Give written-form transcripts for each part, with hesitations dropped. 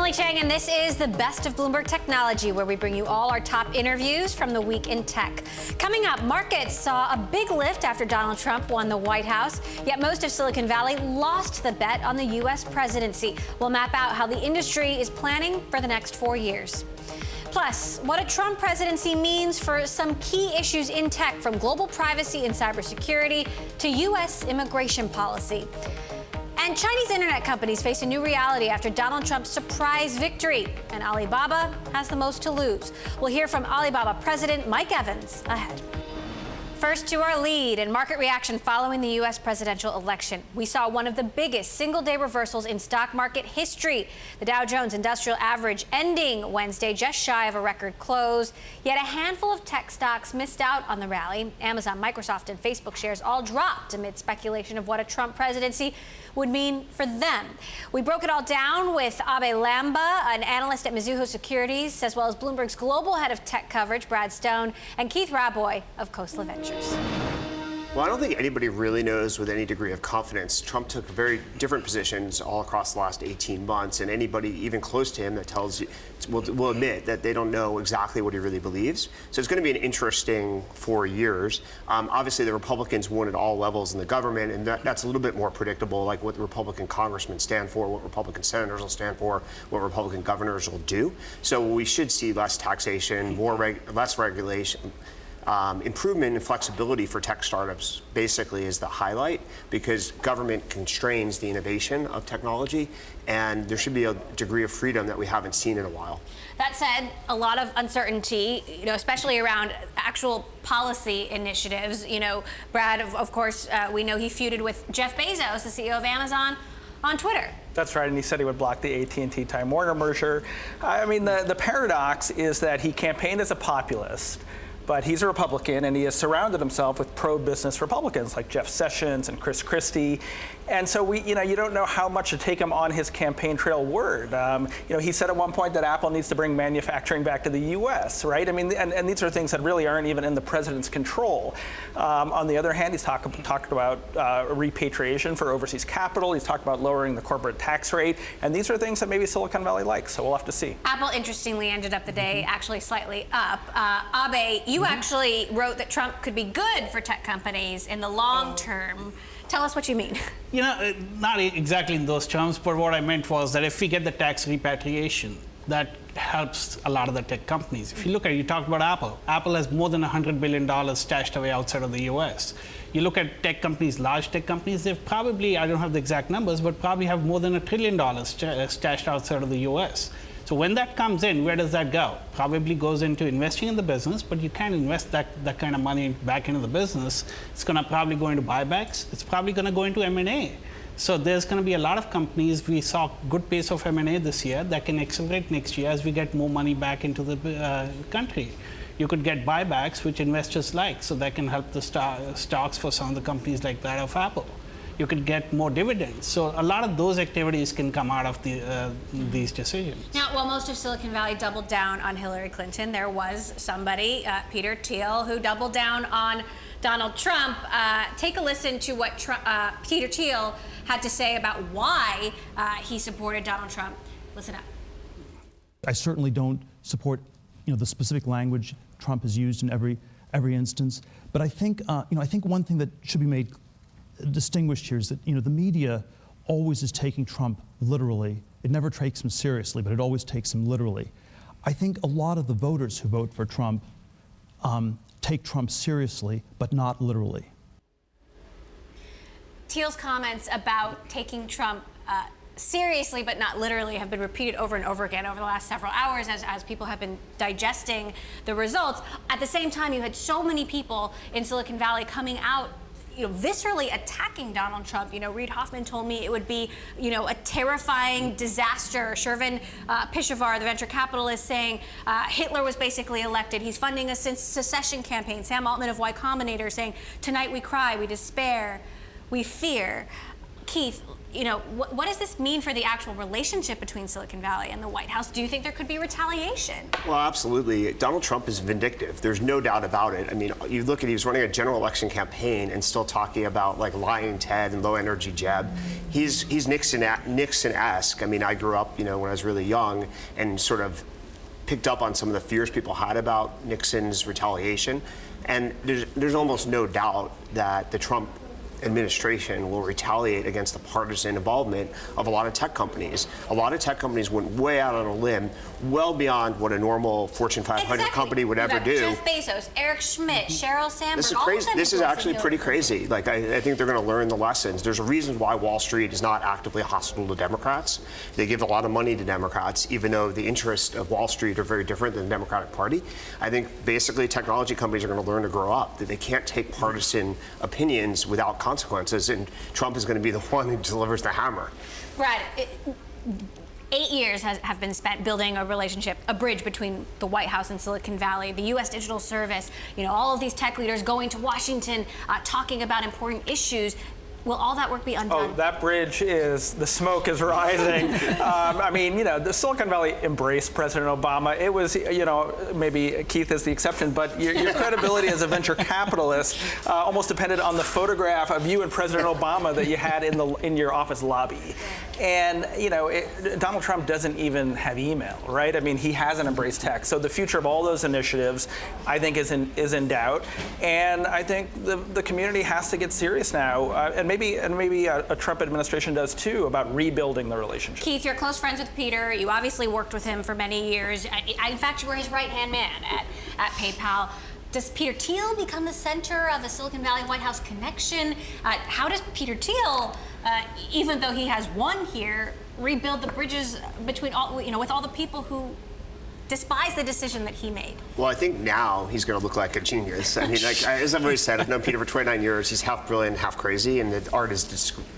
Emily Chang, and this is the best of Bloomberg Technology, where we bring you all our top interviews from the week in tech. Coming up, markets saw a big lift after Donald Trump won the White House, yet most of Silicon Valley lost the bet on the U.S. presidency. We'll map out how the industry is planning for the next 4 years. Plus, what a Trump presidency means for some key issues in tech, from global privacy and cybersecurity to U.S. immigration policy. And Chinese internet companies face a new reality after Donald Trump's surprise victory, and Alibaba has the most to lose. We'll hear from Alibaba President Mike Evans ahead. First to our lead and market reaction following the U.S. presidential election. We saw one of the biggest single-day reversals in stock market history. The Dow Jones Industrial Average ending Wednesday just shy of a record close. Yet a handful of tech stocks missed out on the rally. Amazon, Microsoft, and Facebook shares all dropped amid speculation of what a Trump presidency would mean for them. We broke it all down with Abe Lamba, an analyst at Mizuho Securities, as well as Bloomberg's global head of tech coverage, Brad Stone, and Keith Raboy of Khosla Ventures. Well, I don't think anybody really knows with any degree of confidence. Trump took very different positions all across the last 18 months, and anybody even close to him that tells you will admit that they don't know exactly what he really believes. So it's going to be an interesting 4 years. Obviously, the Republicans won at all levels in the government, and that's a little bit more predictable, like what the Republican congressmen stand for, what Republican senators will stand for, what Republican governors will do. So we should see less taxation, less regulation. Improvement in flexibility for tech startups basically is the highlight, because government constrains the innovation of technology, and there should be a degree of freedom that we haven't seen in a while. That said, a lot of uncertainty, especially around actual policy initiatives. Brad, of course, we know he feuded with Jeff Bezos, the CEO of Amazon, on Twitter. That's right, and he said he would block the AT&T Time Warner merger. I mean, the paradox is that he campaigned as a populist, but he's a Republican, and he has surrounded himself with pro-business Republicans like Jeff Sessions and Chris Christie. And so you don't know how much to take him on his campaign trail word. He said at one point that Apple needs to bring manufacturing back to the U.S., right? I mean, and these are things that really aren't even in the president's control. On the other hand, he's talked about repatriation for overseas capital. He's talked about lowering the corporate tax rate. And these are things that maybe Silicon Valley likes, so we'll have to see. Apple, interestingly, ended up the day actually slightly up. Abe, you actually wrote that Trump could be good for tech companies in the long term. Tell us what you mean. Not exactly in those terms, but what I meant was that if we get the tax repatriation, that helps a lot of the tech companies. If you look at it, you talked about Apple. Apple has more than $100 billion stashed away outside of the US. You look at tech companies, large tech companies, they've probably, I don't have the exact numbers, but probably have more than $1 trillion stashed outside of the US. So when that comes in, where does that go? Probably goes into investing in the business, but you can't invest that kind of money back into the business. It's going to probably go into buybacks. It's probably going to go into M&A. So there's going to be a lot of companies. We saw good pace of M&A this year that can accelerate next year as we get more money back into the country. You could get buybacks, which investors like, so that can help the stocks for some of the companies like that of Apple. You could get more dividends. So a lot of those activities can come out of these decisions. Now, while most of Silicon Valley doubled down on Hillary Clinton, there was somebody, Peter Thiel, who doubled down on Donald Trump. Take a listen to what Peter Thiel had to say about why he supported Donald Trump. Listen up. I certainly don't support, the specific language Trump has used in every instance. But I think, I think one thing that should be made distinguished here is that the media always is taking Trump literally. It never takes him seriously, but it always takes him literally. I think a lot of the voters who vote for Trump take Trump seriously, but not literally. Thiel's comments about taking Trump seriously but not literally have been repeated over and over again over the last several hours as people have been digesting the results. At the same time, you had so many people in Silicon Valley coming out viscerally attacking Donald Trump. Reid Hoffman told me it would be, a terrifying disaster. Shervin Pishavar, the venture capitalist, saying Hitler was basically elected. He's funding a secession campaign. Sam Altman of Y Combinator saying, tonight we cry, we despair, we fear. Keith, what does this mean for the actual relationship between Silicon Valley and the White House? Do you think there could be retaliation? Well, absolutely. Donald Trump is vindictive. There's no doubt about it. I mean, you look at, he was running a general election campaign and still talking about like lying Ted and low energy Jeb. He's Nixon-esque. I mean, I grew up, when I was really young and sort of picked up on some of the fears people had about Nixon's retaliation. And there's almost no doubt that the Trump administration will retaliate against the partisan involvement of a lot of tech companies. A lot of tech companies went way out on a limb, well beyond what a normal Fortune 500 company would ever do. Jeff Bezos, Eric Schmidt, Sheryl Sandberg. This is crazy. This is actually pretty crazy. Like, I think they're going to learn the lessons. There's a reason why Wall Street is not actively hostile to Democrats. They give a lot of money to Democrats, even though the interests of Wall Street are very different than the Democratic Party. I think basically technology companies are going to learn to grow up, that they can't take partisan opinions without consequences, and Trump is going to be the one who delivers the hammer. Brad, 8 years have been spent building a relationship, a bridge between the White House and Silicon Valley, the U.S. Digital Service, all of these tech leaders going to Washington, talking about important issues. Will all that work be undone? Oh, that bridge the smoke is rising. I mean, the Silicon Valley embraced President Obama. It was, maybe Keith is the exception, but your credibility as a venture capitalist almost depended on the photograph of you and President Obama that you had in your office lobby. And, Donald Trump doesn't even have email, right? I mean, he hasn't embraced tech. So the future of all those initiatives, I think, is in doubt. And I think the community has to get serious now. And maybe a Trump administration does too, about rebuilding the relationship. Keith, you're close friends with Peter. You obviously worked with him for many years. In fact, you were his right-hand man at PayPal. Does Peter Thiel become the center of a Silicon Valley White House connection? How does Peter Thiel, even though he has won here, rebuild the bridges between all, with all the people who despise the decision that he made? Well, I think now he's going to look like a genius. I mean, as I've always said, I've known Peter for 29 years. He's half brilliant, half crazy, and the art is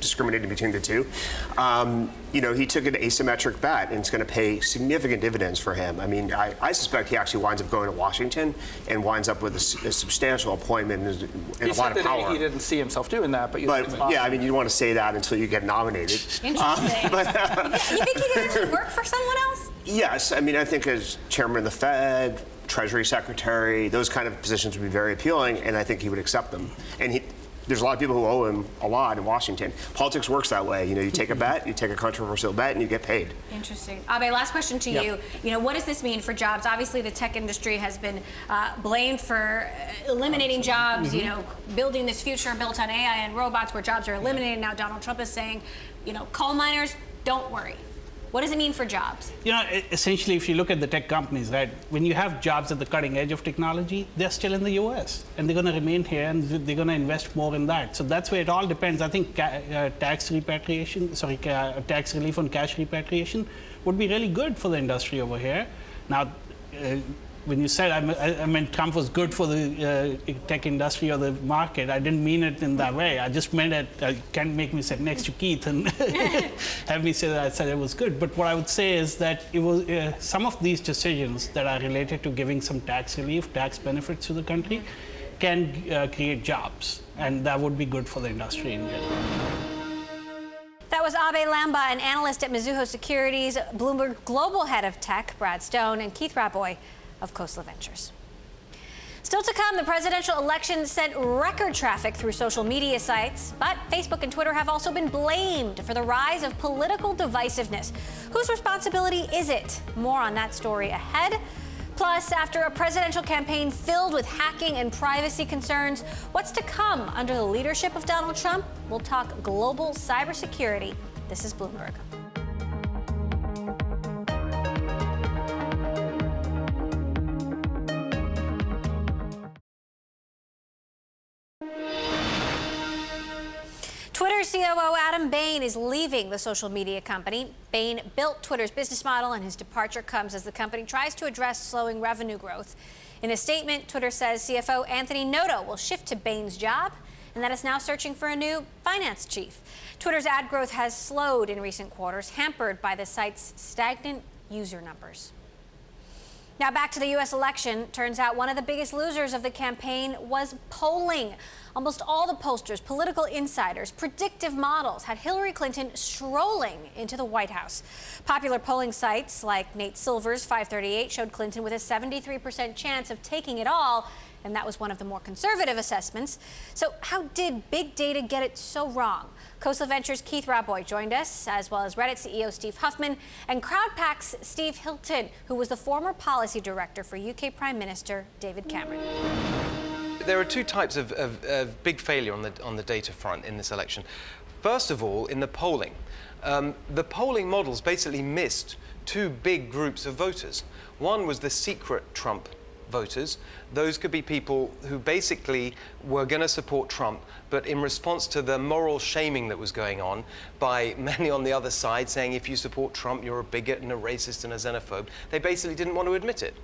discriminating between the two. He took an asymmetric bet, and it's going to pay significant dividends for him. I mean, I suspect he actually winds up going to Washington and winds up with a substantial appointment and a lot of power. He didn't see himself doing that, but yeah, I mean, you don't want to say that until you get nominated. Interesting. You think he could actually work for someone else? Yes, I mean, I think as chairman of the Fed, Treasury Secretary, those kind of positions would be very appealing, and I think he would accept them. And there's a lot of people who owe him a lot in Washington. Politics works that way. You take a bet, you take a controversial bet, and you get paid. Interesting. Abe, last question to you. What does this mean for jobs? Obviously, the tech industry has been blamed for eliminating jobs, building this future built on AI and robots where jobs are eliminated. Now Donald Trump is saying, coal miners, don't worry. What does it mean for jobs? Essentially, if you look at the tech companies, right, when you have jobs at the cutting edge of technology, they're still in the U.S. and they're going to remain here, and they're going to invest more in that. So that's where it all depends. I think tax relief on cash repatriation would be really good for the industry over here. Now, when you said I meant Trump was good for the tech industry or the market, I didn't mean it in that way. I just meant it. Can't make me sit next to Keith and have me say that I said it was good. But what I would say is that it was some of these decisions that are related to giving some tax relief, tax benefits to the country, can create jobs, and that would be good for the industry in general. That was Abe Lamba, an analyst at Mizuho Securities, Bloomberg Global Head of Tech, Brad Stone, and Keith Raboy of Khosla Ventures. Still to come, the presidential election sent record traffic through social media sites, but Facebook and Twitter have also been blamed for the rise of political divisiveness. Whose responsibility is it? More on that story ahead. Plus, after a presidential campaign filled with hacking and privacy concerns, what's to come under the leadership of Donald Trump? We'll talk global cybersecurity. This is Bloomberg. Twitter COO Adam Bain is leaving the social media company. Bain built Twitter's business model, and his departure comes as the company tries to address slowing revenue growth. In a statement, Twitter says CFO Anthony Noto will shift to Bain's job, and that is now searching for a new finance chief. Twitter's ad growth has slowed in recent quarters, hampered by the site's stagnant user numbers. Now back to the U.S. election. Turns out one of the biggest losers of the campaign was polling. Almost all the pollsters, political insiders, predictive models had Hillary Clinton strolling into the White House. Popular polling sites like Nate Silver's 538 showed Clinton with a 73% chance of taking it all, and that was one of the more conservative assessments. So how did big data get it so wrong? Khosla Ventures' Keith Raboy joined us, as well as Reddit CEO Steve Huffman and CrowdPack's Steve Hilton, who was the former policy director for UK Prime Minister David Cameron. There are two types of big failure on the data front in this election. First of all, in the polling. The polling models basically missed two big groups of voters. One was the secret Trump voters. Those could be people who basically were going to support Trump, but in response to the moral shaming that was going on by many on the other side saying if you support Trump, you're a bigot and a racist and a xenophobe, they basically didn't want to admit it.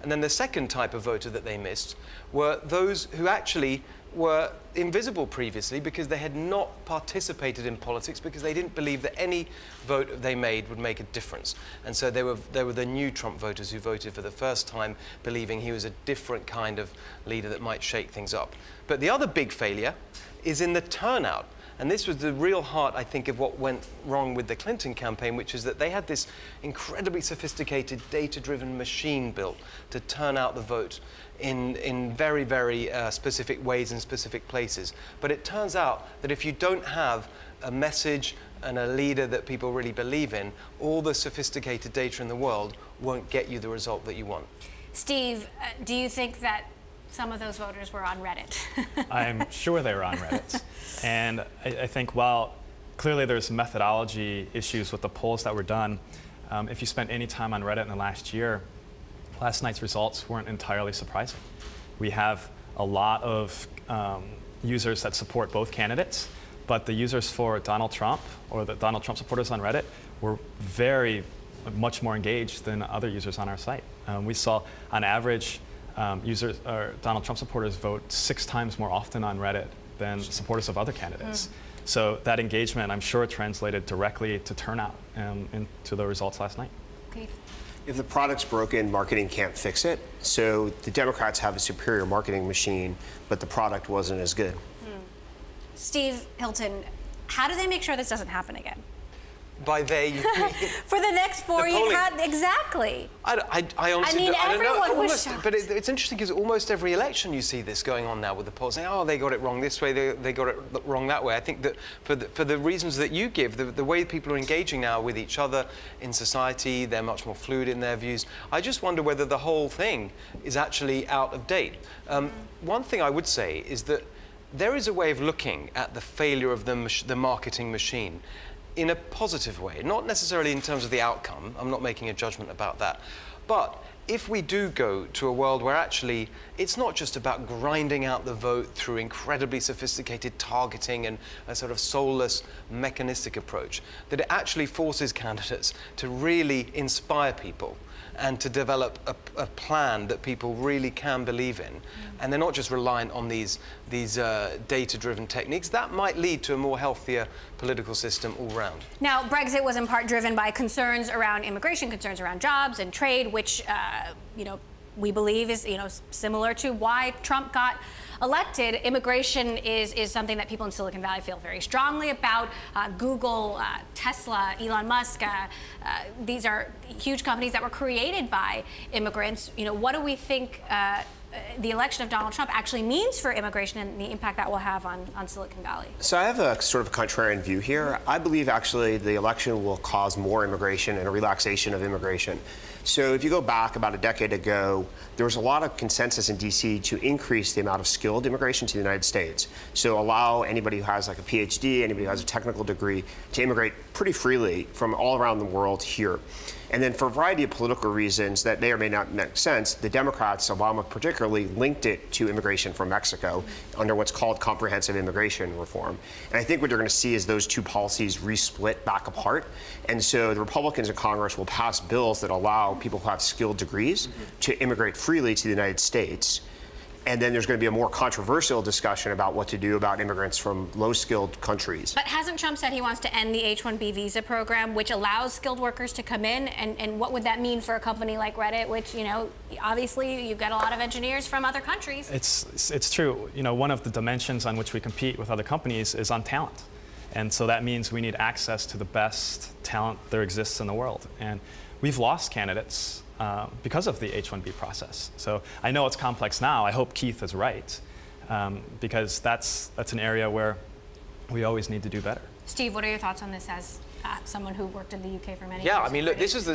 And then the second type of voter that they missed were those who actually were invisible previously because they had not participated in politics, because they didn't believe that any vote they made would make a difference. And so they were the new Trump voters who voted for the first time, believing he was a different kind of leader that might shake things up. But the other big failure is in the turnout. And this was the real heart, I think, of what went wrong with the Clinton campaign, which is that they had this incredibly sophisticated, data-driven machine built to turn out the vote in very, very specific ways in specific places. But it turns out that if you don't have a message and a leader that people really believe in, all the sophisticated data in the world won't get you the result that you want. Steve, do you think that some of those voters were on Reddit? I'm sure they were on Reddit. And I think while clearly there's methodology issues with the polls that were done, if you spent any time on Reddit in the last year, last night's results weren't entirely surprising. We have a lot of users that support both candidates, but the users for Donald Trump, or the Donald Trump supporters on Reddit, were much more engaged than other users on our site. We saw, on average, Donald Trump supporters vote 6 times more often on Reddit than supporters of other candidates. So that engagement, I'm sure, translated directly to turnout into the results last night. Okay. If the product's broken, marketing can't fix it. So the Democrats have a superior marketing machine, but the product wasn't as good. Steve Hilton, how do they make sure this doesn't happen again? By they, you mean For the next 4 years, exactly. I honestly mean, don't know. everyone was shocked. But it's interesting because almost every election you see this going on now with the polls saying, oh, they got it wrong this way, they got it wrong that way. I think that for the reasons that you give, the way people are engaging now with each other in society, they're much more fluid in their views. I just wonder whether the whole thing is actually out of date. One thing I would say is that there is a way of looking at the failure of the marketing machine in a positive way, not necessarily in terms of the outcome. I'm not making a judgment about that. But if we do go to a world where actually it's not just about grinding out the vote through incredibly sophisticated targeting and a sort of soulless mechanistic approach, that it actually forces candidates to really inspire people and to develop a plan that people really can believe in, and they're not just reliant on these data-driven techniques, that might lead to a more healthier political system all round. Now, Brexit was in part driven by concerns around immigration, concerns around jobs and trade, which we believe is similar to why Trump got elected. Immigration is something that people in Silicon Valley feel very strongly about. Google, Tesla, Elon Musk, these are huge companies that were created by immigrants. What do we think the election of Donald Trump actually means for immigration and the impact that will have on Silicon Valley? So I have a sort of contrarian view here. I believe actually the election will cause more immigration and a relaxation of immigration. So if you go back about a decade ago, there was a lot of consensus in DC to increase the amount of skilled immigration to the United States. So allow anybody who has like a PhD, anybody who has a technical degree to immigrate pretty freely from all around the world here. And then for a variety of political reasons that may or may not make sense, the Democrats, Obama particularly, linked it to immigration from Mexico under what's called comprehensive immigration reform. And I think what you're going to see is those two policies resplit back apart. And so the Republicans in Congress will pass bills that allow people who have skilled degrees to immigrate freely to the United States. And then there's going to be a more controversial discussion about what to do about immigrants from low-skilled countries. But hasn't Trump said he wants to end the H-1B visa program, which allows skilled workers to come in? And what would that mean for a company like Reddit, which, you know, obviously you've got a lot of engineers from other countries? It's true. You know, one of the dimensions on which we compete with other companies is on talent. And so that means we need access to the best talent there exists in the world. And we've lost candidates because of the H-1B process. So I know it's complex now. I hope Keith is right, because that's an area where we always need to do better. Steve, what are your thoughts on this as someone who worked in the UK for many years? Yeah, I mean, look, this is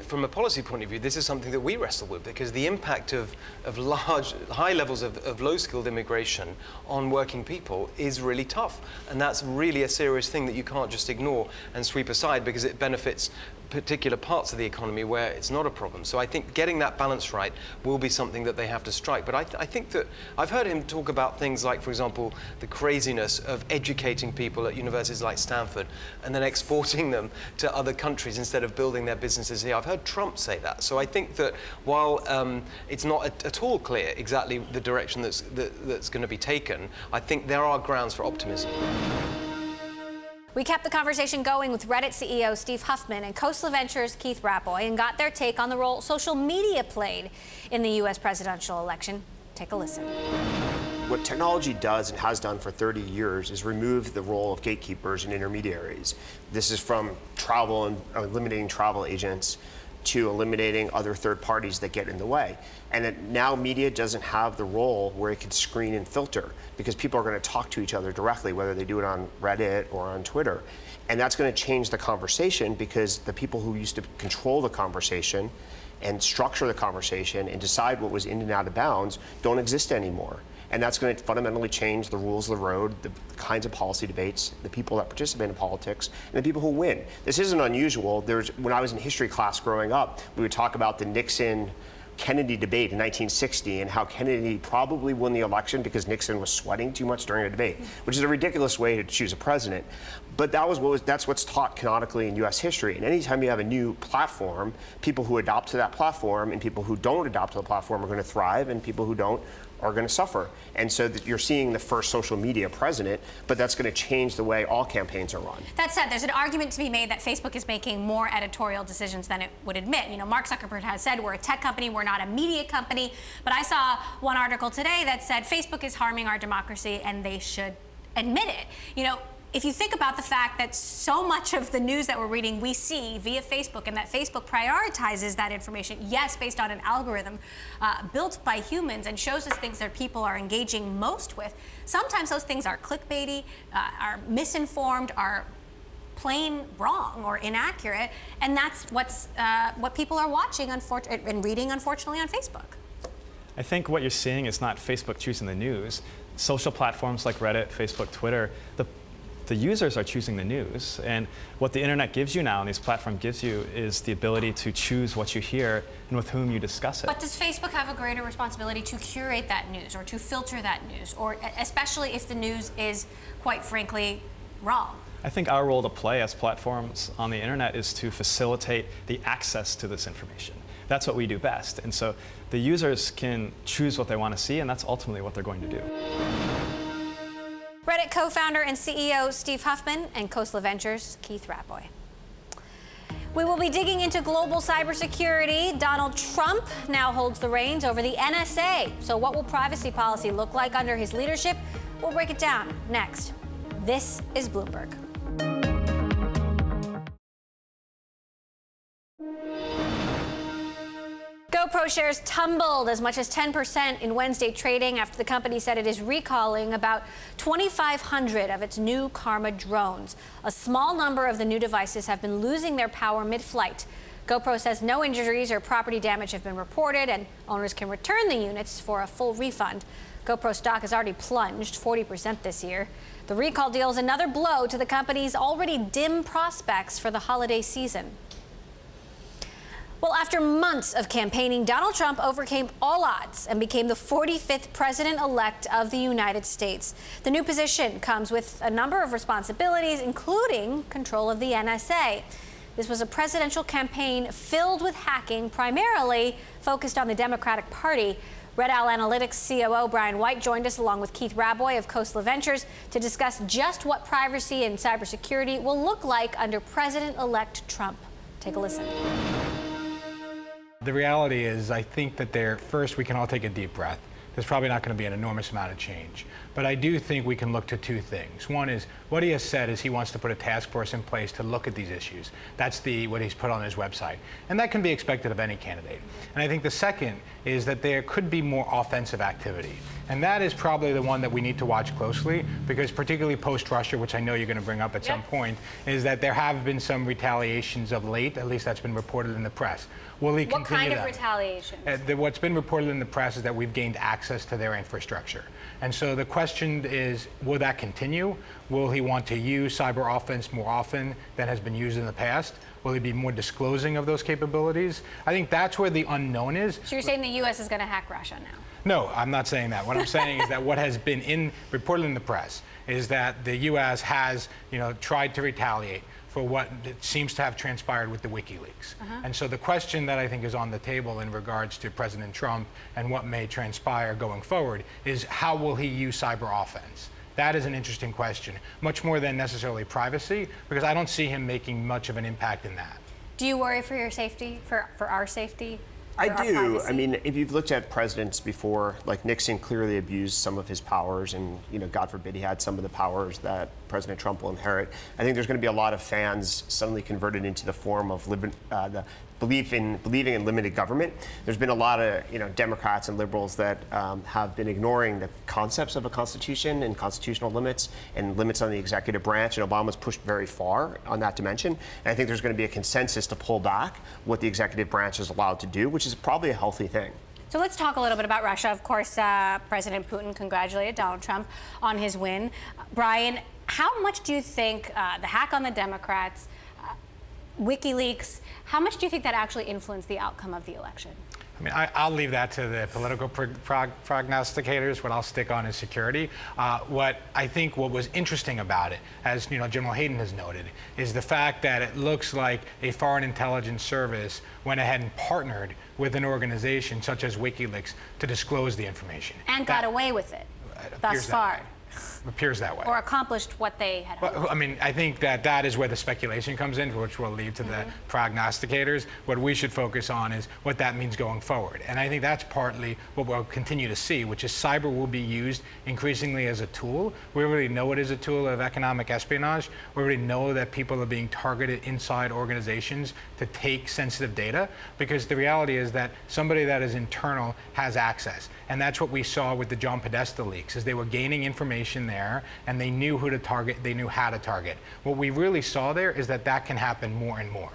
from a policy point of view, this is something that we wrestle with, because the impact of high levels of low-skilled immigration on working people is really tough. And that's really a serious thing that you can't just ignore and sweep aside, because it benefits particular parts of the economy where it's not a problem. So I think getting that balance right will be something that they have to strike. But I think that I've heard him talk about things like, for example, the craziness of educating people at universities like Stanford and then exporting them to other countries instead of building their businesses here. I've heard Trump say that. So I think that while it's not at all clear exactly the direction that's going to be taken, I think there are grounds for optimism. We kept the conversation going with Reddit CEO Steve Huffman and Khosla Ventures' Keith Raboy and got their take on the role social media played in the U.S. presidential election. Take a listen. What technology does and has done for 30 years is remove the role of gatekeepers and intermediaries. This is from travel and eliminating travel agents to eliminating other third parties that get in the way. And now media doesn't have the role where it can screen and filter, because people are going to talk to each other directly, whether they do it on Reddit or on Twitter. And that's going to change the conversation, because the people who used to control the conversation and structure the conversation and decide what was in and out of bounds don't exist anymore. And that's going to fundamentally change the rules of the road, the kinds of policy debates, the people that participate in politics, and the people who win. This isn't unusual. When I was in history class growing up, we would talk about the Nixon-Kennedy debate in 1960 and how Kennedy probably won the election because Nixon was sweating too much during a debate, which is a ridiculous way to choose a president. But that's what's taught canonically in U.S. history. And anytime you have a new platform, people who adopt to that platform and people who don't adopt to the platform are going to thrive, and people who don't are going to suffer. And so you're seeing the first social media president, but that's going to change the way all campaigns are run. That said, there's an argument to be made that Facebook is making more editorial decisions than it would admit. You know, Mark Zuckerberg has said we're a tech company, we're not a media company. But I saw one article today that said Facebook is harming our democracy and they should admit it. You know, if you think about the fact that so much of the news that we're reading we see via Facebook, and that Facebook prioritizes that information, yes, based on an algorithm built by humans and shows us things that people are engaging most with, sometimes those things are clickbaity, are misinformed, are plain wrong or inaccurate, and that's what people are watching and reading, unfortunately, on Facebook. I think what you're seeing is not Facebook choosing the news. Social platforms like Reddit, Facebook, Twitter, the users are choosing the news. And what the internet gives you now, and these platforms gives you, is the ability to choose what you hear and with whom you discuss it. But does Facebook have a greater responsibility to curate that news or to filter that news, or especially if the news is, quite frankly, wrong? I think our role to play as platforms on the internet is to facilitate the access to this information. That's what we do best. And so the users can choose what they want to see, and that's ultimately what they're going to do. Reddit co-founder and CEO Steve Huffman and Khosla Ventures' Keith Raboy. We will be digging into global cybersecurity. Donald Trump now holds the reins over the NSA. So what will privacy policy look like under his leadership? We'll break it down next. This is Bloomberg. GoPro shares tumbled as much as 10% in Wednesday trading after the company said it is recalling about 2,500 of its new Karma drones. A small number of the new devices have been losing their power mid-flight. GoPro says no injuries or property damage have been reported, and owners can return the units for a full refund. GoPro stock has already plunged 40% this year. The recall deal is another blow to the company's already dim prospects for the holiday season. Well, after months of campaigning, Donald Trump overcame all odds and became the 45th president-elect of the United States. The new position comes with a number of responsibilities, including control of the NSA. This was a presidential campaign filled with hacking, primarily focused on the Democratic Party. Red Owl Analytics COO Brian White joined us along with Keith Raboy of Khosla Ventures to discuss just what privacy and cybersecurity will look like under President-elect Trump. Take a listen. The reality is, I think that first we can all take a deep breath. There's probably not going to be an enormous amount of change. But I do think we can look to two things. One is, what he has said is he wants to put a task force in place to look at these issues. That's what he's put on his website. And that can be expected of any candidate. And I think the second is that there could be more offensive activity. And that is probably the one that we need to watch closely, because particularly post-Russia, which I know you're going to bring up at some point, is that there have been some retaliations of late. At least that's been reported in the press. Will he continue What kind of that? retaliation? What's been reported in the press is that we've gained access to their infrastructure. And so the question is, will that continue? Will he want to use cyber offense more often than has been used in the past? Will he be more disclosing of those capabilities? I think that's where the unknown is. So you're saying the U.S. is going to hack Russia now? No, I'm not saying that. What I'm saying is that what has been reported in the press is that the U.S. has, tried to retaliate for what seems to have transpired with the WikiLeaks. And so the question that I think is on the table in regards to President Trump and what may transpire going forward is, how will he use cyber offense? That is an interesting question, much more than necessarily privacy, because I don't see him making much of an impact in that. Do you worry for your safety, for our safety? I do. I mean, if you've looked at presidents before, like Nixon clearly abused some of his powers, and God forbid he had some of the powers that President Trump will inherit. I think there's going to be a lot of fans suddenly converted into the form of the believing in limited government. There's been a lot of Democrats and liberals that have been ignoring the concepts of a constitution and constitutional limits and limits on the executive branch, and Obama's pushed very far on that dimension. And I think there's going to be a consensus to pull back what the executive branch is allowed to do, which is probably a healthy thing. So let's talk a little bit about Russia. Of course, President Putin congratulated Donald Trump on his win. Brian, how much do you think the hack on the Democrats, WikiLeaks, how much do you think that actually influenced the outcome of the election? I mean, I'll leave that to the political prognosticators. What I'll stick on is security. What was interesting about it, as General Hayden has noted, is the fact that it looks like a foreign intelligence service went ahead and partnered with an organization such as WikiLeaks to disclose the information. And got away with it thus far. Appears that way. Or accomplished what they had hoped. Well, I mean, I think that is where the speculation comes in, which will lead to the prognosticators. What we should focus on is what that means going forward. And I think that's partly what we'll continue to see, which is cyber will be used increasingly as a tool. We already know it is a tool of economic espionage. We already know that people are being targeted inside organizations to take sensitive data, because the reality is that somebody that is internal has access. And that's what we saw with the John Podesta leaks, is they were gaining information there, and they knew who to target, they knew how to target. What we really saw there is that can happen more and more.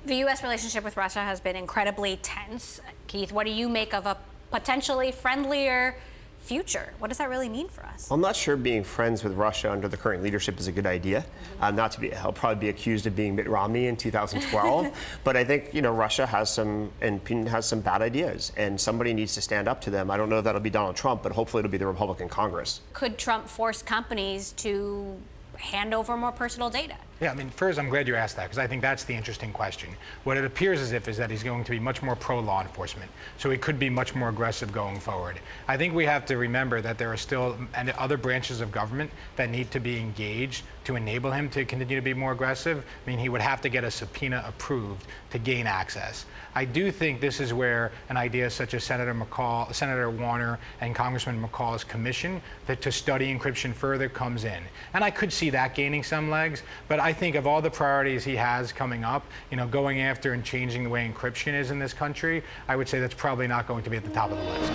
The U.S. relationship with Russia has been incredibly tense. Keith, what do you make of a potentially friendlier future? What does that really mean for us? Well, I'm not sure being friends with Russia under the current leadership is a good idea. He'll probably be accused of being Mitt Romney in 2012. But I think Russia has some bad ideas, and somebody needs to stand up to them. I don't know if that'll be Donald Trump, but hopefully it'll be the Republican Congress. Could Trump force companies to hand over more personal data? Yeah, I mean, first, I'm glad you asked that, because I think that's the interesting question. What it appears as if is that he's going to be much more pro-law enforcement, so he could be much more aggressive going forward. I think we have to remember that there are still other branches of government that need to be engaged to enable him to continue to be more aggressive. I mean, he would have to get a subpoena approved to gain access. I do think this is where an idea such as Senator Warner and Congressman McCall's commission to study encryption further comes in. And I could see that gaining some legs, but I think of all the priorities he has coming up, going after and changing the way encryption is in this country, I would say that's probably not going to be at the top of the list.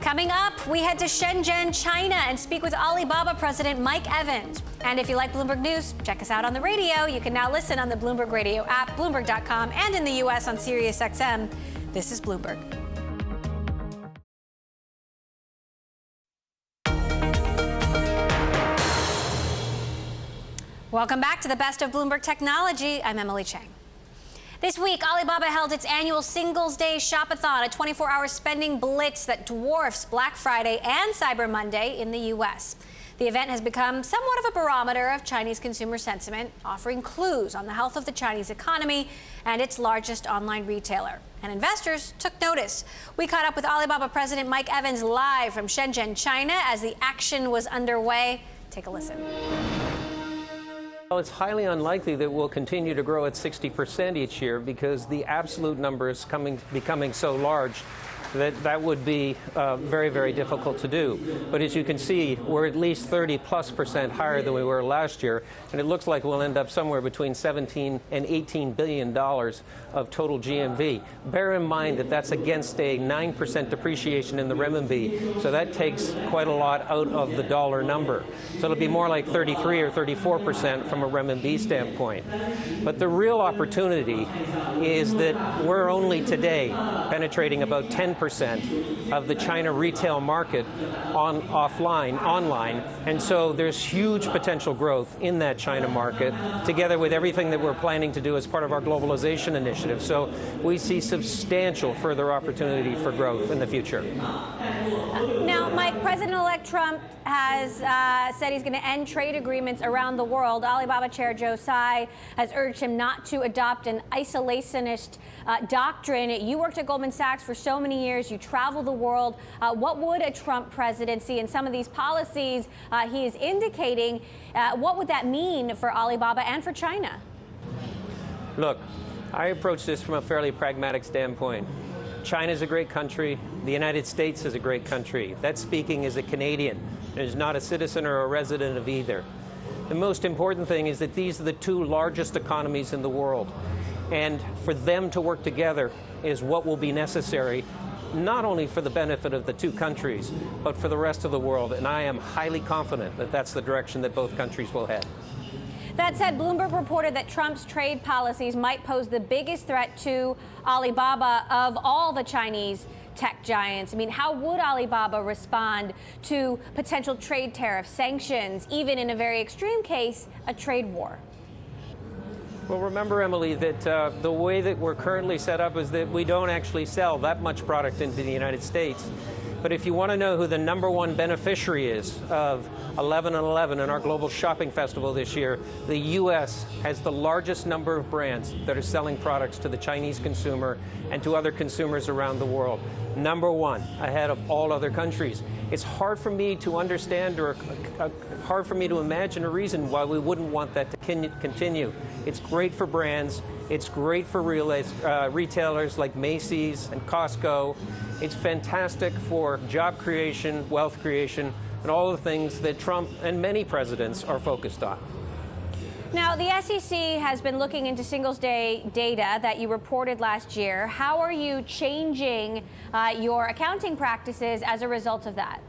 Coming up, we head to Shenzhen, China, and speak with Alibaba President Mike Evans. And if you like Bloomberg News, check us out on the radio. You can now listen on the Bloomberg Radio app, Bloomberg.com, and in the U.S. on SiriusXM. This is Bloomberg. Welcome back to the best of Bloomberg Technology. I'm Emily Chang. This week, Alibaba held its annual Singles Day Shop-a-thon, a 24-hour spending blitz that dwarfs Black Friday and Cyber Monday in the U.S. The event has become somewhat of a barometer of Chinese consumer sentiment, offering clues on the health of the Chinese economy and its largest online retailer. And investors took notice. We caught up with Alibaba President Mike Evans live from Shenzhen, China, as the action was underway. Take a listen. Well, it's highly unlikely that we'll continue to grow at 60% each year because the absolute number is becoming so large that would be very, very difficult to do. But as you can see, we're at least 30+% higher than we were last year, and it looks like we'll end up somewhere between $17 and $18 billion of total GMV. Bear in mind that that's against a 9% depreciation in the renminbi, so that takes quite a lot out of the dollar number. So it'll be more like 33 or 34% from a renminbi standpoint. But the real opportunity is that we're only today penetrating about 10% of the China retail market online, and so there's huge potential growth in that China market, together with everything that we're planning to do as part of our globalization initiative. So we see substantial further opportunity for growth in the future. Now, Mike, President-elect Trump has said he's going to end trade agreements around the world. Alibaba Chair Joe Tsai has urged him not to adopt an isolationist doctrine. You worked at Goldman Sachs for so many years. You travel the world. What would a Trump presidency and some of these policies he is indicating, what would that mean for Alibaba and for China? Look, I approach this from a fairly pragmatic standpoint. China's a great country. The United States is a great country. That's speaking as a Canadian, as not a citizen or a resident of either. The most important thing is that these are the two largest economies in the world. And for them to work together is what will be necessary, not only for the benefit of the two countries, but for the rest of the world. And I am highly confident that that's the direction that both countries will head. That said, Bloomberg reported that Trump's trade policies might pose the biggest threat to Alibaba of all the Chinese tech giants. I mean, how would Alibaba respond to potential trade tariffs, sanctions, even in a very extreme case, a trade war? Well, remember, Emily, that the way that we're currently set up is that we don't actually sell that much product into the United States. But if you want to know who the #1 beneficiary is of 11/11 and our global shopping festival this year, the U.S. has the largest number of brands that are selling products to the Chinese consumer and to other consumers around the world. #1, ahead of all other countries. It's hard for me to understand or hard for me to imagine a reason why we wouldn't want that to continue. It's great for brands. It's great for retailers like Macy's and Costco. It's fantastic for job creation, wealth creation, and all the things that Trump and many presidents are focused on. Now, the SEC has been looking into Singles Day data that you reported last year. How are you changing your accounting practices as a result of that?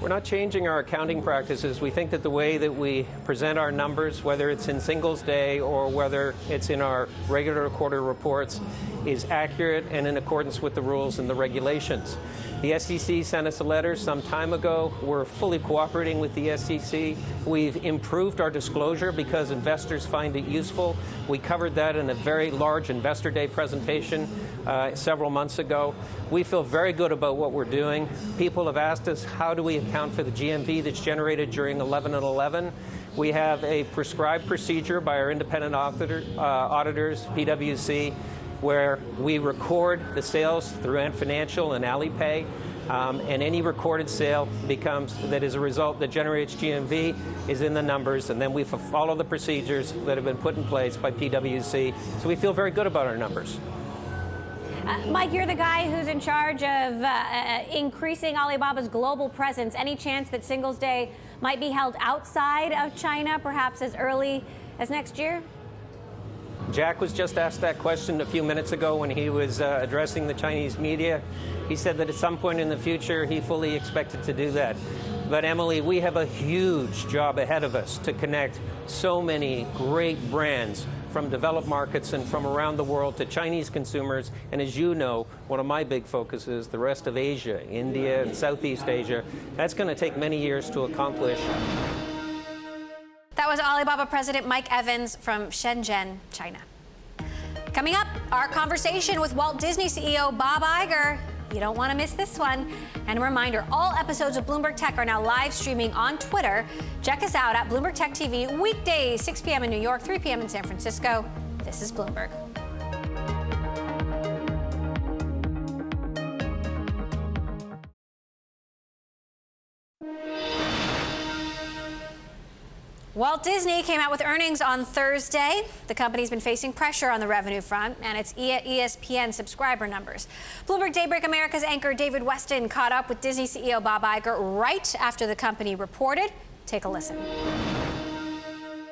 We're not changing our accounting practices. We think that the way that we present our numbers, whether it's in Singles Day or whether it's in our regular quarter reports, is accurate and in accordance with the rules and the regulations. The SEC sent us a letter some time ago. We're fully cooperating with the SEC. We've improved our disclosure because investors find it useful. We covered that in a very large Investor Day presentation several months ago. We feel very good about what we're doing. People have asked us, how do we account for the GMV that's generated during 11/11? We have a prescribed procedure by our independent auditors, PwC, where we record the sales through Ant Financial and Alipay, and any recorded sale that is a result that generates GMV is in the numbers, and then we follow the procedures that have been put in place by PwC. So we feel very good about our numbers. Mike, you're the guy who's in charge of increasing Alibaba's global presence. Any chance that Singles Day might be held outside of China, perhaps as early as next year? Jack was just asked that question a few minutes ago when he was addressing the Chinese media. He said that at some point in the future, he fully expected to do that. But Emily, we have a huge job ahead of us to connect so many great brands from developed markets and from around the world to Chinese consumers. And as you know, one of my big focuses, the rest of Asia, India, and Southeast Asia. That's going to take many years to accomplish. That was Alibaba President Mike Evans from Shenzhen, China. Coming up, our conversation with Walt Disney CEO Bob Iger. You don't want to miss this one. And a reminder, all episodes of Bloomberg Tech are now live streaming on Twitter. Check us out at Bloomberg Tech TV weekdays, 6 p.m. in New York, 3 p.m. in San Francisco. This is Bloomberg. Walt Disney came out with earnings on Thursday. The company's been facing pressure on the revenue front and its ESPN subscriber numbers. Bloomberg Daybreak America's anchor David Weston caught up with Disney CEO Bob Iger right after the company reported. Take a listen.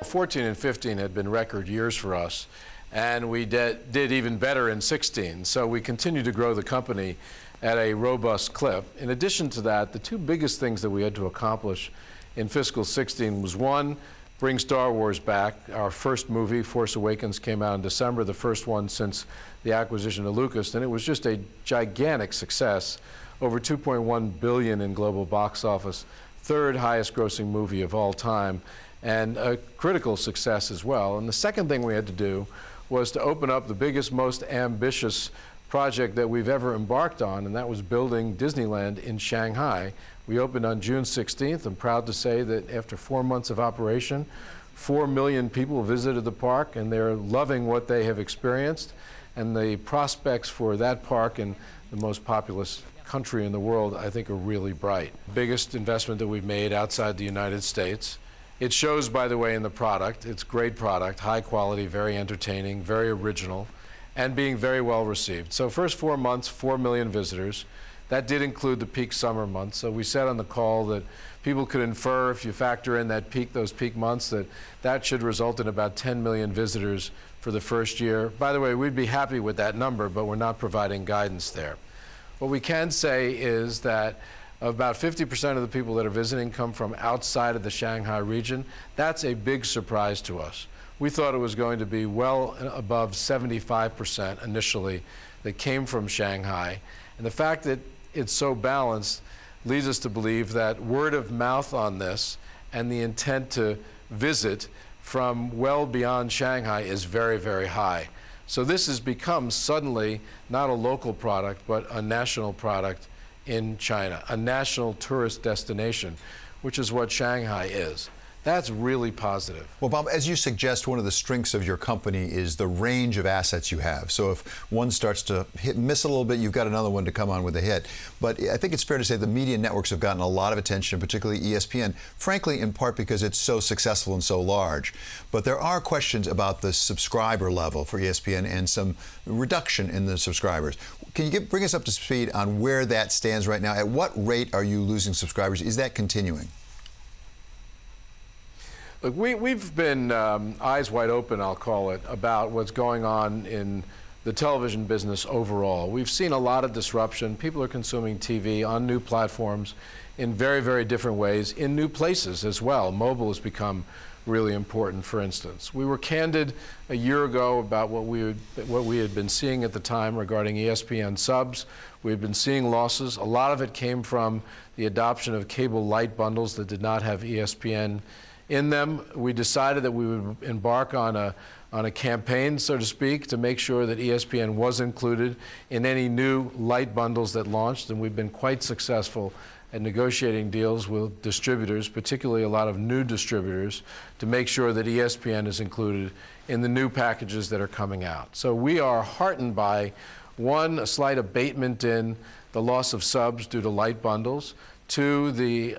14 and 15 had been record years for us, and we did even better in 16. So we continue to grow the company at a robust clip. In addition to that, the two biggest things that we had to accomplish in fiscal 16 was, one, bring Star Wars back. Our first movie, Force Awakens, came out in December, the first one since the acquisition of Lucas, and it was just a gigantic success, over $2.1 billion in global box office, third highest grossing movie of all time, and a critical success as well. And the second thing we had to do was to open up the biggest, most ambitious project that we've ever embarked on, and that was building Disneyland in Shanghai. We opened on June 16th. I'm proud to say that after 4 months of operation, 4 million people visited the park, and they're loving what they have experienced. And the prospects for that park in the most populous country in the world, I think, are really bright. Biggest investment that we've made outside the United States. It shows, by the way, in the product. It's great product, high quality, very entertaining, very original, and being very well received. So first 4 months, 4 million visitors. That did include the peak summer months. So we said on the call that people could infer, if you factor in that peak, those peak months, that that should result in about 10 million visitors for the first year. By the way, we'd be happy with that number, but we're not providing guidance there. What we can say is that about 50% of the people that are visiting come from outside of the Shanghai region. That's a big surprise to us. We thought it was going to be well above 75% initially that came from Shanghai. And the fact that it's so balanced leads us to believe that word of mouth on this and the intent to visit from well beyond Shanghai is very, very high. So this has become suddenly not a local product, but a national product in China, a national tourist destination, which is what Shanghai is. That's really positive. Well, Bob, as you suggest, one of the strengths of your company is the range of assets you have. So if one starts to miss a little bit, you've got another one to come on with a hit. But I think it's fair to say the media networks have gotten a lot of attention, particularly ESPN, frankly, in part because it's so successful and so large. But there are questions about the subscriber level for ESPN and some reduction in the subscribers. Can you bring us up to speed on where that stands right now? At what rate are you losing subscribers? Is that continuing? Look, we've been eyes wide open, I'll call it, about what's going on in the television business overall. We've seen a lot of disruption. People are consuming TV on new platforms in very, very different ways, in new places as well. Mobile has become really important, for instance. We were candid a year ago about what we had been seeing at the time regarding ESPN subs. We had been seeing losses. A lot of it came from the adoption of cable light bundles that did not have ESPN in them. We decided that we would embark on a campaign, so to speak, to make sure that ESPN was included in any new light bundles that launched, and we've been quite successful at negotiating deals with distributors, particularly a lot of new distributors, to make sure that ESPN is included in the new packages that are coming out. So we are heartened by, one, a slight abatement in the loss of subs due to light bundles, two, the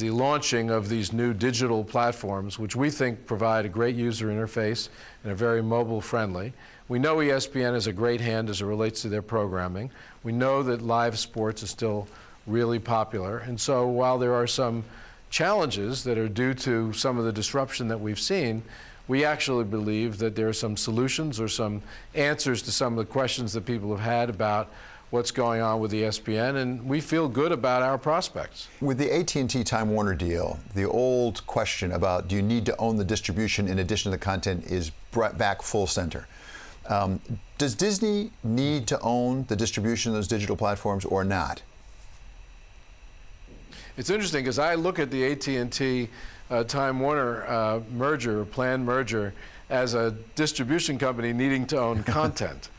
launching of these new digital platforms, which we think provide a great user interface and are very mobile friendly. We know ESPN is a great hand as it relates to their programming. We know that live sports is still really popular. And so while there are some challenges that are due to some of the disruption that we've seen, we actually believe that there are some solutions or some answers to some of the questions that people have had about what's going on with ESPN, and we feel good about our prospects. With the AT&T Time Warner deal, the old question about do you need to own the distribution in addition to the content is brought back full center. Does Disney need to own the distribution of those digital platforms or not? It's interesting because I look at the AT&T Time Warner merger, planned merger, as a distribution company needing to own content.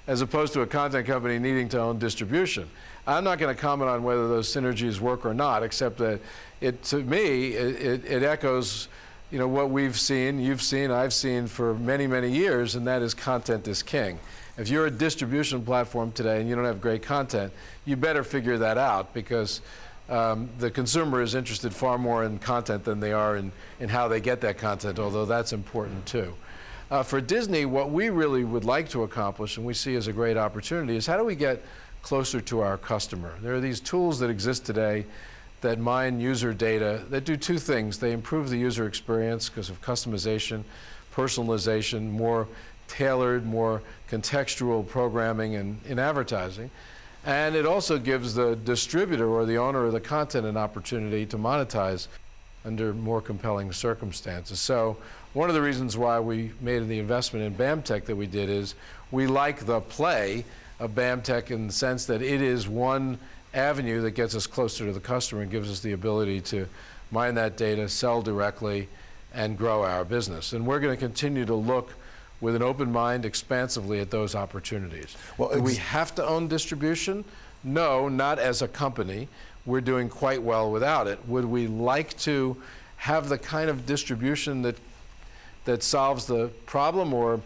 as opposed to a content company needing to own distribution. I'm not going to comment on whether those synergies work or not, except that to me, it echoes, what we've seen, you've seen, I've seen for many, many years, and that is content is king. If you're a distribution platform today and you don't have great content, you better figure that out, because the consumer is interested far more in content than they are in how they get that content, although that's important too. For Disney, what we really would like to accomplish, and we see as a great opportunity, is how do we get closer to our customer? There are these tools that exist today that mine user data that do two things. They improve the user experience because of customization, personalization, more tailored, more contextual programming in advertising. And it also gives the distributor or the owner of the content an opportunity to monetize under more compelling circumstances. So one of the reasons why we made the investment in BAMTech that we did is we like the play of BAMTech in the sense that it is one avenue that gets us closer to the customer and gives us the ability to mine that data, sell directly, and grow our business. And we're going to continue to look with an open mind expansively at those opportunities. Well, do we have to own distribution? No, not as a company. We're doing quite well without it. Would we like to have the kind of distribution that solves the problem or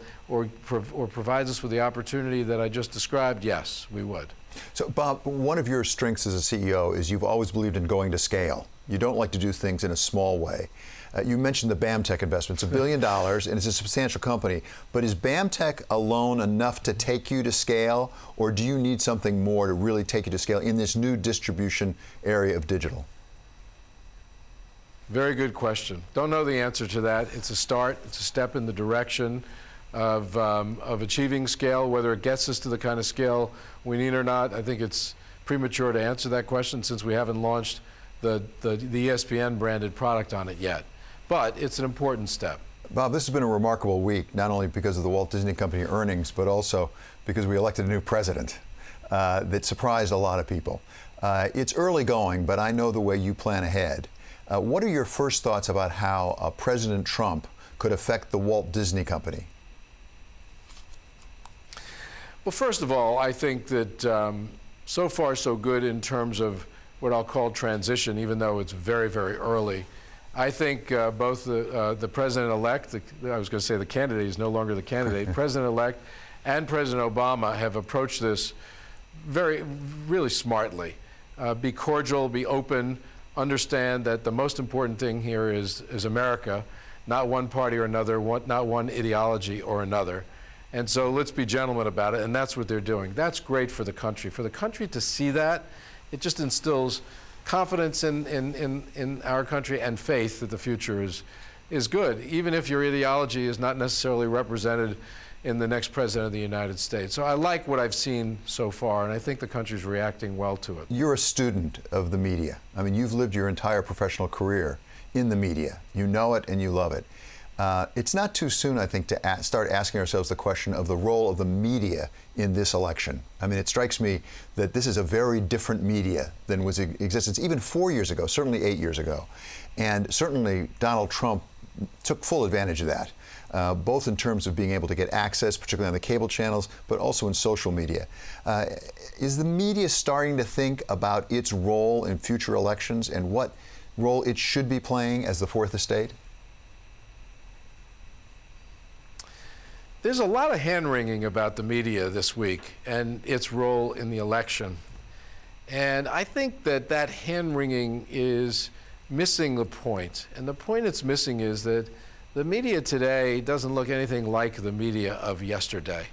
provides us with the opportunity that I just described? Yes, we would. So, Bob, one of your strengths as a CEO is you've always believed in going to scale. You don't like to do things in a small way. You mentioned the BAMTech investment. It's $1 billion, and it's a substantial company. But is BAMTech alone enough to take you to scale, or do you need something more to really take you to scale in this new distribution area of digital? Very good question. Don't know the answer to that. It's a start. It's a step in the direction of achieving scale. Whether it gets us to the kind of scale we need or not, I think it's premature to answer that question since we haven't launched the ESPN branded product on it yet. But it's an important step. Bob, this has been a remarkable week, not only because of the Walt Disney Company earnings, but also because we elected a new president that surprised a lot of people. It's early going, but I know the way you plan ahead. What are your first thoughts about how President Trump could affect the Walt Disney Company? Well, first of all, I think that so far so good in terms of what I'll call transition, even though it's very, very early. I think both the president-elect, I was going to say the candidate, he's no longer the candidate, president-elect and President Obama have approached this really smartly. Be cordial, be open, understand that the most important thing here is America, not one party or another, not one ideology or another. And so let's be gentlemen about it, and that's what they're doing. That's great for the country. For the country to see that, it just instills confidence in our country and faith that the future is good, even if your ideology is not necessarily represented in the next president of the United States. So I like what I've seen so far, and I think the country's reacting well to it. You're a student of the media. I mean, you've lived your entire professional career in the media. You know it and you love it. It's not too soon, I think, to start asking ourselves the question of the role of the media in this election. I mean, it strikes me that this is a very different media than was in existence even 4 years ago, certainly 8 years ago. And certainly Donald Trump took full advantage of that, both in terms of being able to get access, particularly on the cable channels, but also in social media. Is the media starting to think about its role in future elections and what role it should be playing as the fourth estate? There's a lot of hand-wringing about the media this week and its role in the election. And I think that hand-wringing is missing the point. And the point it's missing is that the media today doesn't look anything like the media of yesterday.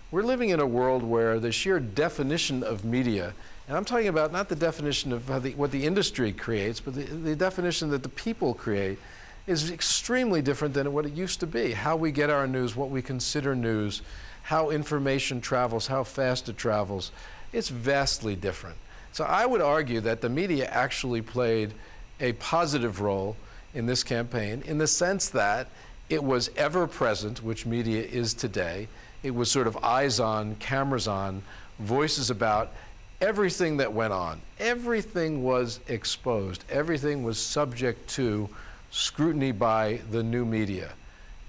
We're living in a world where the sheer definition of media, and I'm talking about not the definition of what the industry creates, but the definition that the people create, is extremely different than what it used to be. How we get our news, what we consider news, how information travels, how fast it travels, it's vastly different. So I would argue that the media actually played a positive role in this campaign in the sense that it was ever present, which media is today. It was sort of eyes on, cameras on, voices about everything that went on. Everything was exposed. Everything was subject to scrutiny by the new media.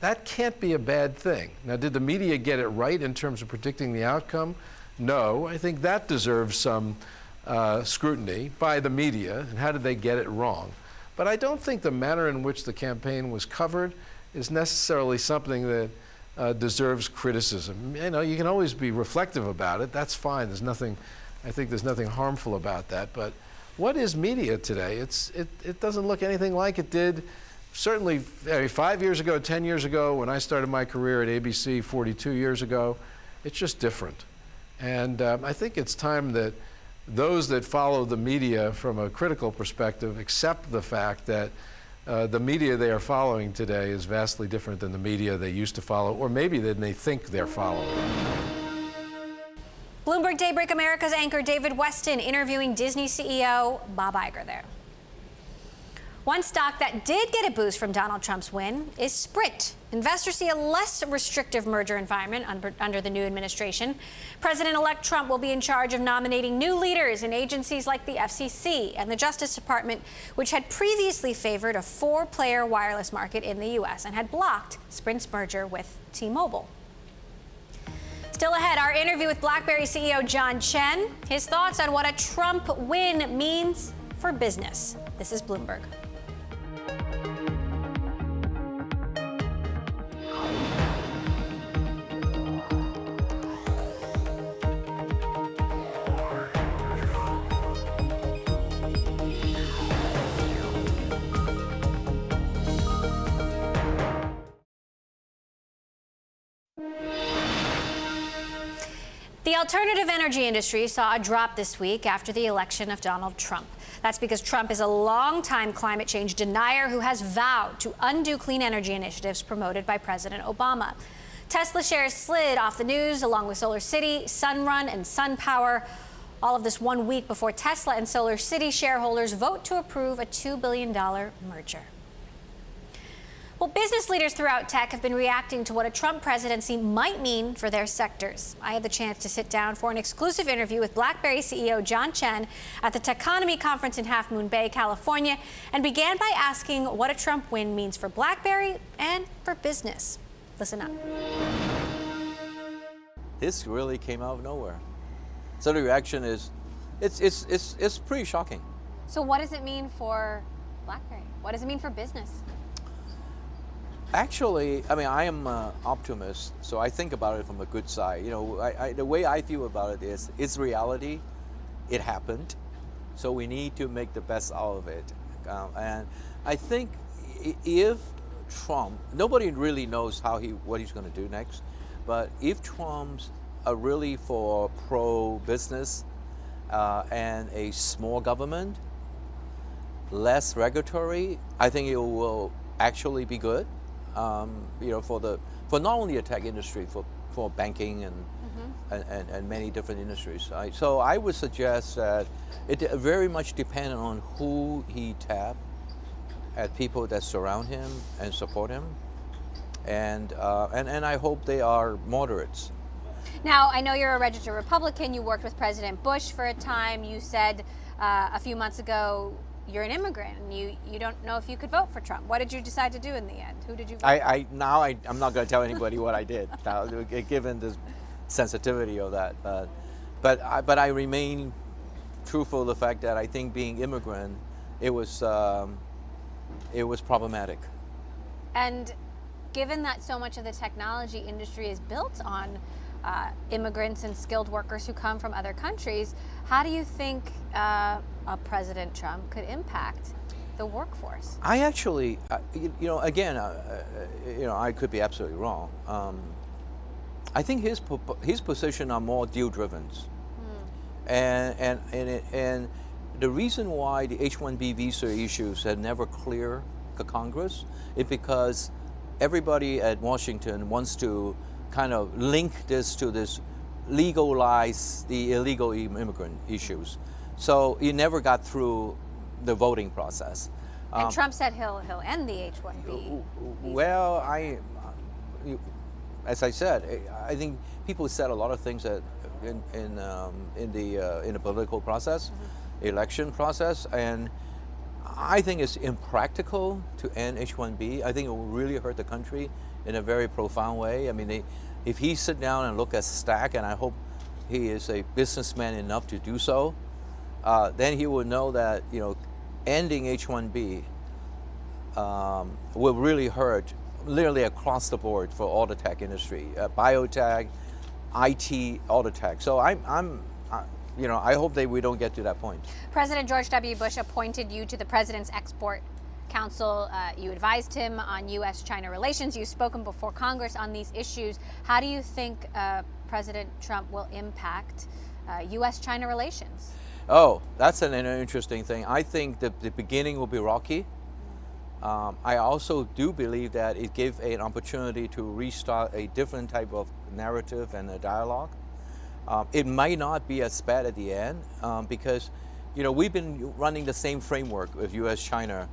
That can't be a bad thing. Now, did the media get it right in terms of predicting the outcome? No. I think that deserves some scrutiny by the media, and how did they get it wrong? But I don't think the manner in which the campaign was covered is necessarily something that deserves criticism. You know, you can always be reflective about it. That's fine. I think there's nothing harmful about that. But what is media today? It doesn't look anything like it did certainly 5 years ago, 10 years ago, when I started my career at ABC 42 years ago. It's just different. And I think it's time that those that follow the media from a critical perspective accept the fact that the media they are following today is vastly different than the media they used to follow, or maybe than they think they're following. Bloomberg Daybreak America's anchor David Weston interviewing Disney CEO Bob Iger there. One stock that did get a boost from Donald Trump's win is Sprint. Investors see a less restrictive merger environment under the new administration. President-elect Trump will be in charge of nominating new leaders in agencies like the FCC and the Justice Department, which had previously favored a 4-player wireless market in the U.S. and had blocked Sprint's merger with T-Mobile. Still ahead, our interview with BlackBerry CEO Chang. His thoughts on what a Trump win means for business. This is Bloomberg. The alternative energy industry saw a drop this week after the election of Donald Trump. That's because Trump is a longtime climate change denier who has vowed to undo clean energy initiatives promoted by President Obama. Tesla shares slid off the news along with SolarCity, Sunrun, and SunPower. All of this 1 week before Tesla and SolarCity shareholders vote to approve a $2 billion merger. Well, business leaders throughout tech have been reacting to what a Trump presidency might mean for their sectors. I had the chance to sit down for an exclusive interview with BlackBerry CEO Chang at the Techonomy conference in Half Moon Bay, California, and began by asking what a Trump win means for BlackBerry and for business. Listen up. This really came out of nowhere. So the reaction is, it's pretty shocking. So what does it mean for BlackBerry? What does it mean for business? Actually, I mean, I am an optimist, so I think about it from a good side. You know, the way I feel about it is, it's reality. It happened, so we need to make the best out of it. And I think if Trump, nobody really knows what he's going to do next, but if Trump's really for pro-business and a small government, less regulatory, I think it will actually be good. You know, for not only the tech industry, for banking and many different industries. So I would suggest that it very much depends on who he taps, at people that surround him and support him, and I hope they are moderates. Now, I know you're a registered Republican. You worked with President Bush for a time. You said a few months ago you're an immigrant and you don't know if you could vote for Trump. What did you decide to do in the end? Who did you vote for? I'm not going to tell anybody what I did, now, given the sensitivity of that. But I remain truthful to the fact that I think being immigrant, it was problematic. And given that so much of the technology industry is built on immigrants and skilled workers who come from other countries, how do you think President Trump could impact the workforce? I actually, you know, again, you know, I could be absolutely wrong. I think his position are more deal-driven, and the reason why the H-1B visa issues had never cleared the Congress is because everybody at Washington wants to kind of link this to this legalize the illegal immigrant issues. So it never got through the voting process. And Trump said he'll end the H-1B. Well, as I said, I think people said a lot of things that in the political process, election process, and I think it's impractical to end H-1B. I think it will really hurt the country in a very profound way. I mean, if he sit down and look at Stack, and I hope he is a businessman enough to do so, then he will know that, you know, ending H-1B will really hurt literally across the board for all the tech industry, biotech, IT, all the tech. So you know, I hope that we don't get to that point. President George W. Bush appointed you to the President's Export Council. You advised him on U.S.-China relations. You've spoken before Congress on these issues. How do you think President Trump will impact U.S.-China relations? Oh, that's an interesting thing. I think the beginning will be rocky. I also do believe that it gives an opportunity to restart a different type of narrative and a dialogue. It might not be as bad at the end because, you know, we've been running the same framework with U.S.-China.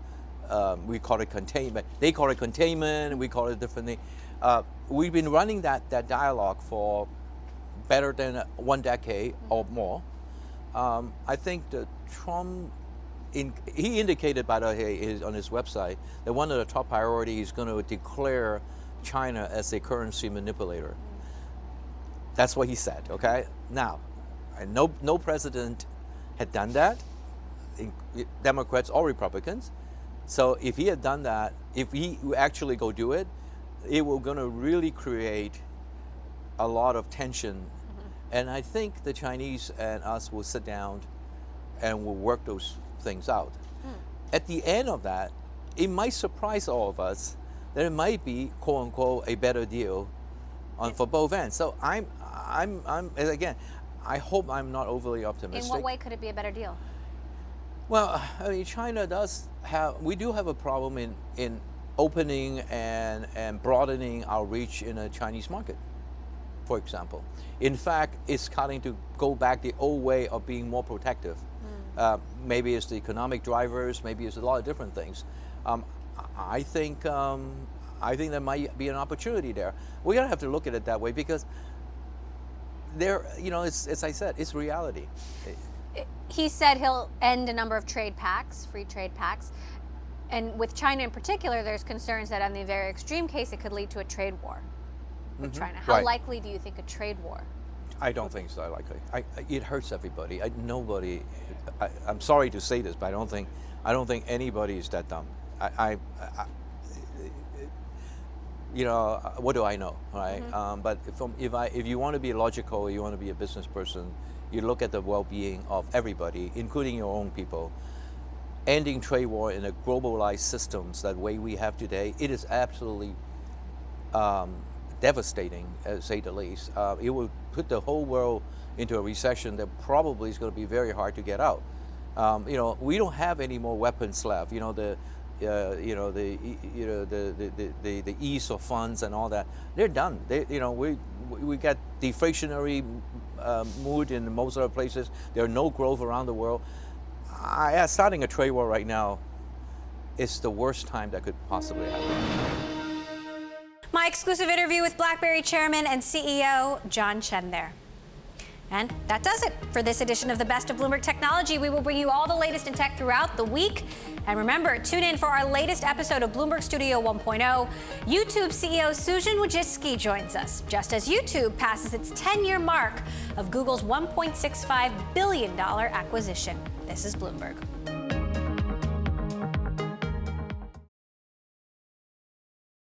We call it containment. They call it containment, and we call it differently. We've been running that dialogue for better than 1 decade or more. I think that Trump, he indicated, by the way, on his website that one of the top priorities is going to declare China as a currency manipulator. That's what he said, okay? Now, no president had done that, Democrats or Republicans. So if he had done that, if he actually go do it, it will going to really create a lot of tension. And I think the Chinese and us will sit down and will work those things out. At the end of that, it might surprise all of us that it might be, quote unquote, a better deal for both ends. So I'm again, I hope I'm not overly optimistic. In what way could it be a better deal? Well, I mean, China we do have a problem in opening and broadening our reach in a Chinese market, for example. In fact, it's starting to go back the old way of being more protective. Maybe it's the economic drivers, maybe it's a lot of different things. I think there might be an opportunity there. We're gonna have to look at it that way because there, you know, as I said, it's reality. He said he'll end a number of trade pacts, free trade pacts. And with China in particular, there's concerns that on the very extreme case, it could lead to a trade war with China. How likely do you think a trade war? I don't think so likely. It hurts everybody. I'm sorry to say this, but I don't think anybody is that dumb. You know, what do I know, right? But if you want to be logical, you want to be a business person, you look at the well-being of everybody, including your own people. Ending trade war in a globalized systems that way we have today, it is absolutely devastating, to say the least. It will put the whole world into a recession that probably is going to be very hard to get out. You know, we don't have any more weapons left. You know, the ease of funds and all that, they're done. We got deflationary mood in most other places. There's no growth around the world. Starting a trade war right now is the worst time that could possibly happen. My exclusive interview with BlackBerry Chairman and CEO John Chen there. And that does it for this edition of the Best of Bloomberg Technology. We will bring you all the latest in tech throughout the week. And remember, tune in for our latest episode of Bloomberg Studio 1.0. YouTube CEO Susan Wojcicki joins us, just as YouTube passes its 10-year mark of Google's $1.65 billion acquisition. This is Bloomberg.